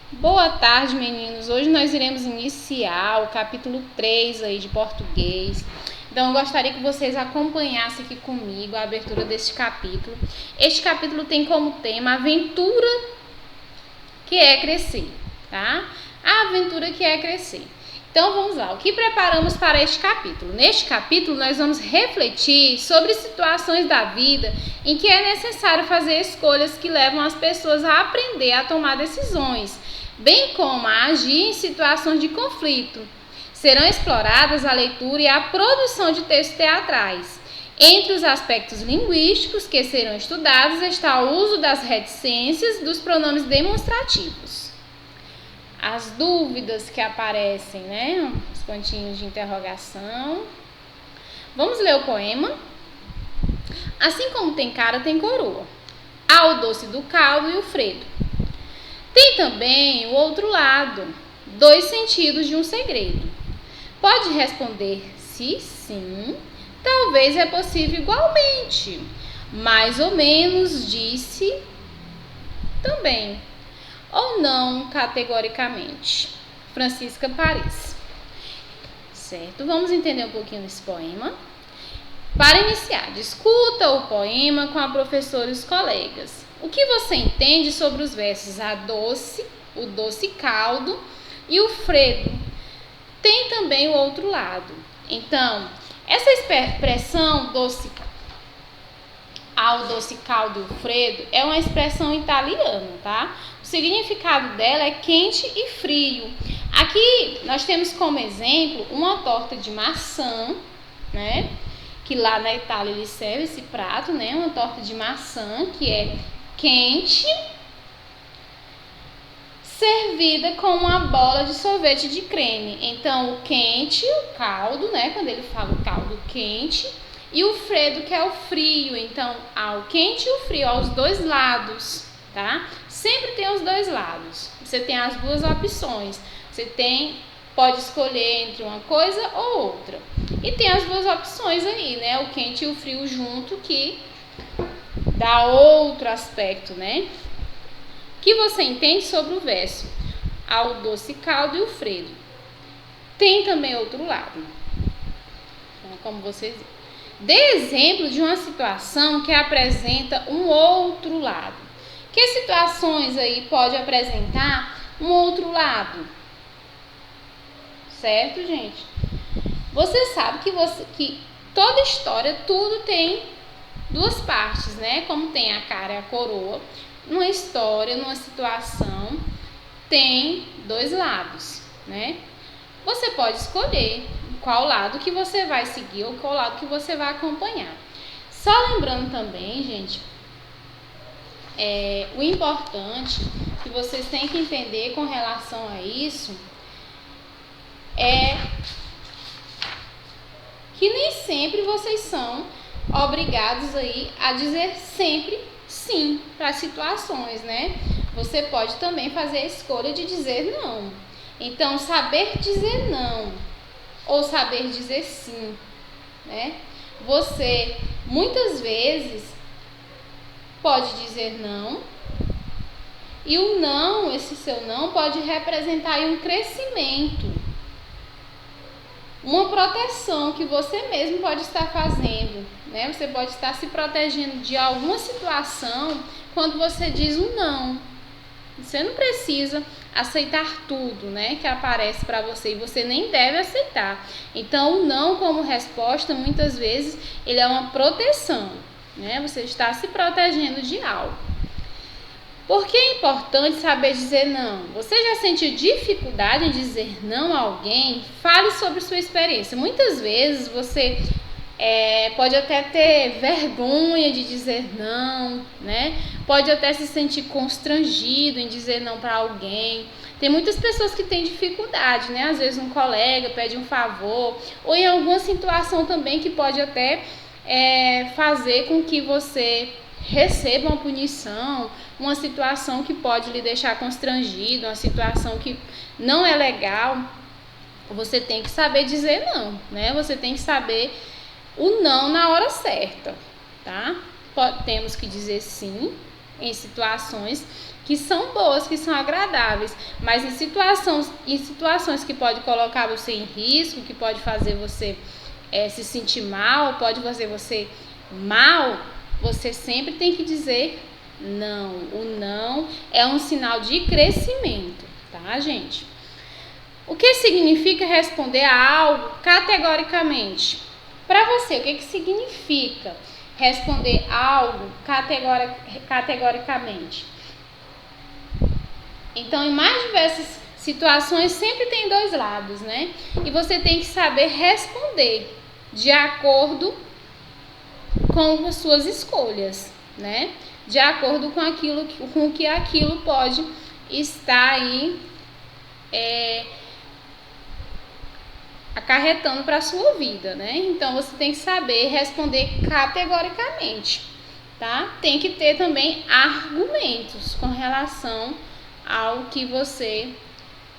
Boa tarde, meninos. Hoje nós iremos iniciar o capítulo 3 aí de português. Então, eu gostaria que vocês acompanhassem aqui comigo a abertura deste capítulo. Este capítulo tem como tema a aventura que é crescer, tá? A aventura que é crescer. Então, vamos lá. O que preparamos para este capítulo? Neste capítulo, nós vamos refletir sobre situações da vida em que é necessário fazer escolhas que levam as pessoas a aprender a tomar decisões, bem como a agir em situações de conflito. Serão exploradas a leitura e a produção de textos teatrais. Entre os aspectos linguísticos que serão estudados está o uso das reticências dos pronomes demonstrativos. As dúvidas que aparecem, né? Os pontinhos de interrogação. Vamos ler o poema? Assim como tem cara, tem coroa. Há o doce do caldo e o fredo. Tem também o outro lado, dois sentidos de um segredo. Pode responder se sim, talvez é possível igualmente. Mais ou menos disse também. Ou não categoricamente. Francisca Paris. Certo? Vamos entender um pouquinho desse poema. Para iniciar, discuta o poema com a professora e os colegas. O que você entende sobre os versos a doce, o doce caldo e o fredo? Tem também o outro lado. Então, essa expressão doce ao doce caldo e o fredo é uma expressão italiana, tá? O significado dela é quente e frio. Aqui nós temos como exemplo uma torta de maçã, né? Que lá na Itália eles servem esse prato, né? Uma torta de maçã que é quente, servida com uma bola de sorvete de creme. Então, o quente, o caldo, né? Quando ele fala o caldo quente, e o fredo, que é o frio. Então, há o quente e o frio, aos dois lados, tá? Sempre tem os dois lados. Você tem as duas opções. Pode escolher entre uma coisa ou outra. E tem as duas opções aí, né? O quente e o frio junto, que dá outro aspecto, né? O que você entende sobre o verso? Ao doce caldo e o fredo. Tem também outro lado. Então, como vocês viram. Dê exemplo de uma situação que apresenta um outro lado. Que situações aí pode apresentar um outro lado? Certo, gente? Você sabe que toda história, tudo tem duas partes, né? Como tem a cara e a coroa. Numa história, numa situação, tem dois lados, né? Você pode escolher qual lado que você vai seguir ou qual lado que você vai acompanhar. Só lembrando também, gente, o importante que vocês têm que entender com relação a isso é que nem sempre vocês são obrigados aí a dizer sempre sim para situações, né? Você pode também fazer a escolha de dizer não. Então, saber dizer não ou saber dizer sim, né? Você muitas vezes pode dizer não, e o não, esse seu não, pode representar aí um crescimento, uma proteção que você mesmo pode estar fazendo, né? Você pode estar se protegendo de alguma situação quando você diz um não. Você não precisa aceitar tudo, né, que aparece para você, e você nem deve aceitar. Então, o não como resposta, muitas vezes, ele é uma proteção, né? Você está se protegendo de algo. Por que é importante saber dizer não? Você já sentiu dificuldade em dizer não a alguém? Fale sobre sua experiência. Muitas vezes você pode até ter vergonha de dizer não, né? Pode até se sentir constrangido em dizer não para alguém. Tem muitas pessoas que têm dificuldade, né? Às vezes um colega pede um favor, ou em alguma situação também que pode até fazer com que você receba uma punição, uma situação que pode lhe deixar constrangido, uma situação que não é legal. Você tem que saber dizer não, né? Você tem que saber o não na hora certa, tá? Temos que dizer sim em situações que são boas, que são agradáveis, mas em situações que pode colocar você em risco, que pode fazer você se sentir mal, pode fazer você mal, você sempre tem que dizer não. O não é um sinal de crescimento, tá, gente? O que significa responder a algo categoricamente? Para você, o que significa responder algo categoricamente? Então, em mais diversas situações, sempre tem dois lados, né? E você tem que saber responder de acordo com as suas escolhas, né? De acordo com o que aquilo pode estar aí acarretando para a sua vida, né? Então, você tem que saber responder categoricamente, tá? Tem que ter também argumentos com relação ao que você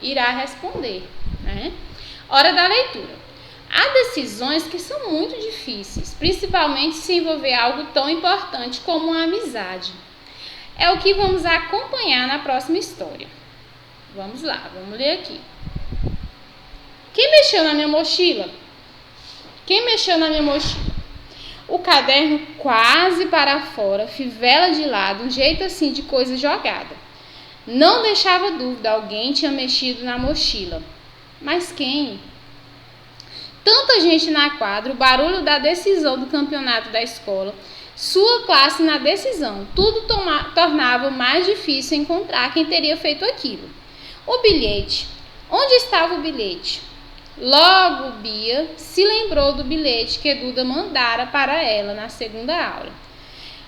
irá responder, né? Hora da leitura. Há decisões que são muito difíceis, principalmente se envolver algo tão importante como a amizade. É o que vamos acompanhar na próxima história. Vamos lá, vamos ler aqui. Quem mexeu na minha mochila? Quem mexeu na minha mochila? O caderno quase para fora, fivela de lado, um jeito assim de coisa jogada. Não deixava dúvida, alguém tinha mexido na mochila. Mas quem? Tanta gente na quadra, o barulho da decisão do campeonato da escola, sua classe na decisão, tudo tornava mais difícil encontrar quem teria feito aquilo. O bilhete. Onde estava o bilhete? Logo, Bia se lembrou do bilhete que Duda mandara para ela na segunda aula.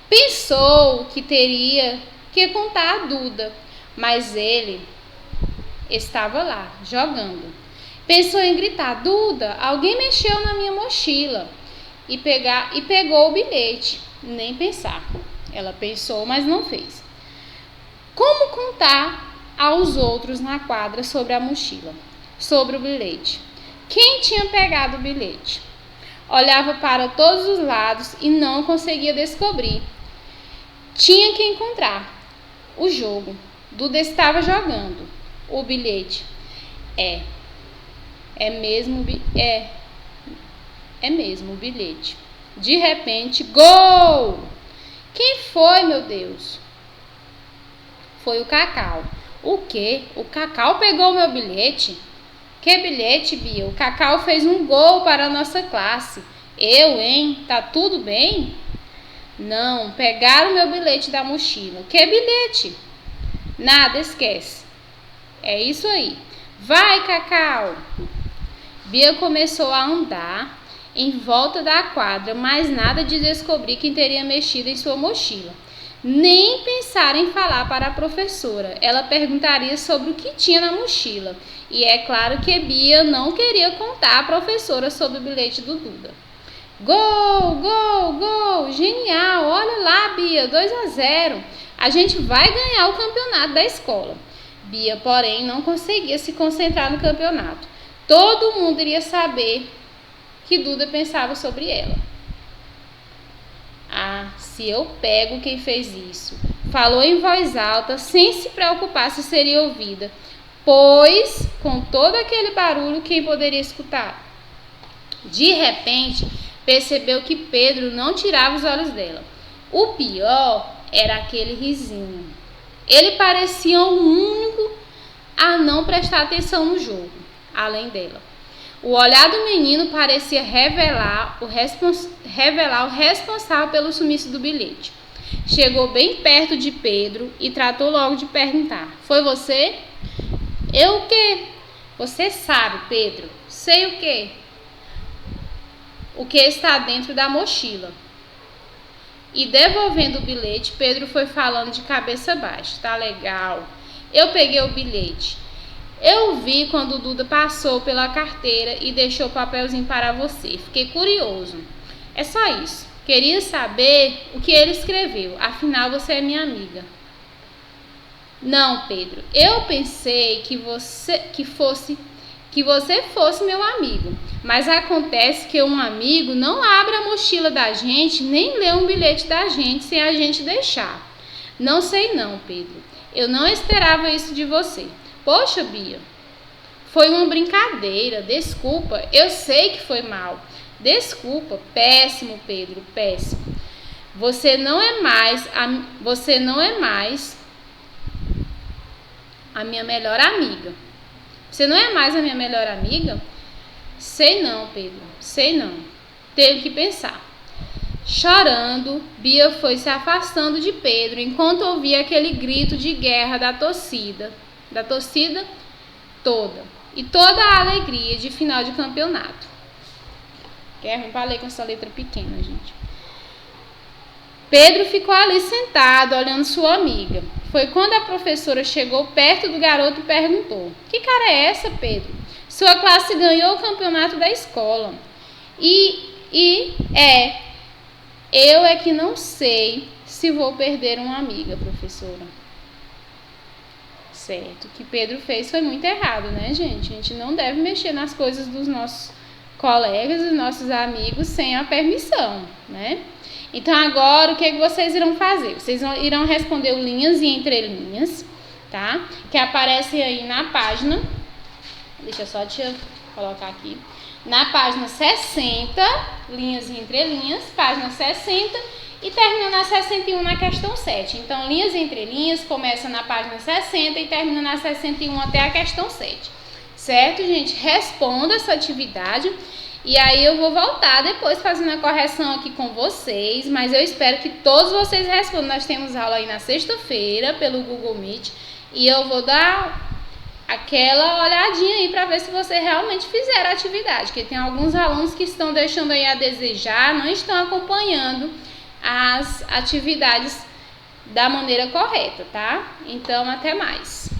Pensou que teria que contar a Duda, mas ele estava lá, jogando. Pensou em gritar: Duda, alguém mexeu na minha mochila. E pegou o bilhete. Nem pensar. Ela pensou, mas não fez. Como contar aos outros na quadra sobre a mochila, sobre o bilhete? Quem tinha pegado o bilhete? Olhava para todos os lados e não conseguia descobrir. Tinha que encontrar o jogo. Duda estava jogando o bilhete. É mesmo o bilhete. De repente, gol! Quem foi, meu Deus? Foi o Cacau. O quê? O Cacau pegou meu bilhete? Que bilhete, Bia? O Cacau fez um gol para a nossa classe. Eu, hein? Tá tudo bem? Não, pegaram meu bilhete da mochila. Que bilhete? Nada, esquece. É isso aí. Vai, Cacau! Bia começou a andar em volta da quadra, mas nada de descobrir quem teria mexido em sua mochila. Nem pensar em falar para a professora. Ela perguntaria sobre o que tinha na mochila. E é claro que Bia não queria contar à professora sobre o bilhete do Duda. Gol, gol, gol! Genial! Olha lá, Bia, 2-0. A gente vai ganhar o campeonato da escola. Bia, porém, não conseguia se concentrar no campeonato. Todo mundo iria saber que Duda pensava sobre ela. Ah, se eu pego quem fez isso. Falou em voz alta, sem se preocupar se seria ouvida, pois, com todo aquele barulho, quem poderia escutar? De repente, percebeu que Pedro não tirava os olhos dela. O pior era aquele risinho. Ele parecia o único a não prestar atenção no jogo, além dela. O olhar do menino parecia revelar o responsável pelo sumiço do bilhete. Chegou bem perto de Pedro e tratou logo de perguntar: Foi você? Eu o quê? Você sabe, Pedro. Sei o quê? O que está dentro da mochila. E devolvendo o bilhete, Pedro foi falando de cabeça baixa. Tá legal. Eu peguei o bilhete. Eu vi quando o Duda passou pela carteira e deixou o papelzinho para você. Fiquei curioso. É só isso. Queria saber o que ele escreveu. Afinal, você é minha amiga. Não, Pedro. Eu pensei que você fosse meu amigo. Mas acontece que um amigo não abre a mochila da gente, nem lê um bilhete da gente sem a gente deixar. Não sei não, Pedro. Eu não esperava isso de você. Poxa, Bia, foi uma brincadeira, desculpa, eu sei que foi mal. Desculpa, péssimo, Pedro, péssimo. Você não é mais a minha melhor amiga. Você não é mais a minha melhor amiga? Sei não, Pedro, sei não. Teve que pensar. Chorando, Bia foi se afastando de Pedro enquanto ouvia aquele grito de guerra da torcida toda. E toda a alegria de final de campeonato. Que é ruim para ler com essa letra pequena, gente. Pedro ficou ali sentado, olhando sua amiga. Foi quando a professora chegou perto do garoto e perguntou: que cara é essa, Pedro? Sua classe ganhou o campeonato da escola. Eu é que não sei se vou perder uma amiga, professora. Certo, o que Pedro fez foi muito errado, né, gente? A gente não deve mexer nas coisas dos nossos colegas e nossos amigos sem a permissão, né? Então, agora, o que vocês irão fazer? Vocês irão responder o linhas e entrelinhas, tá? Que aparece aí na página. Deixa eu colocar aqui. Na página 60, linhas e entrelinhas, página 60, e termina na 61 na questão 7. Então, linhas e entrelinhas começa na página 60 e termina na 61 até a questão 7. Certo, gente? Responda essa atividade. E aí eu vou voltar depois fazendo a correção aqui com vocês, mas eu espero que todos vocês respondam. Nós temos aula aí na sexta-feira pelo Google Meet e eu vou dar aquela olhadinha aí para ver se você realmente fizeram a atividade, porque tem alguns alunos que estão deixando aí a desejar, não estão acompanhando as atividades da maneira correta, tá? Então, até mais.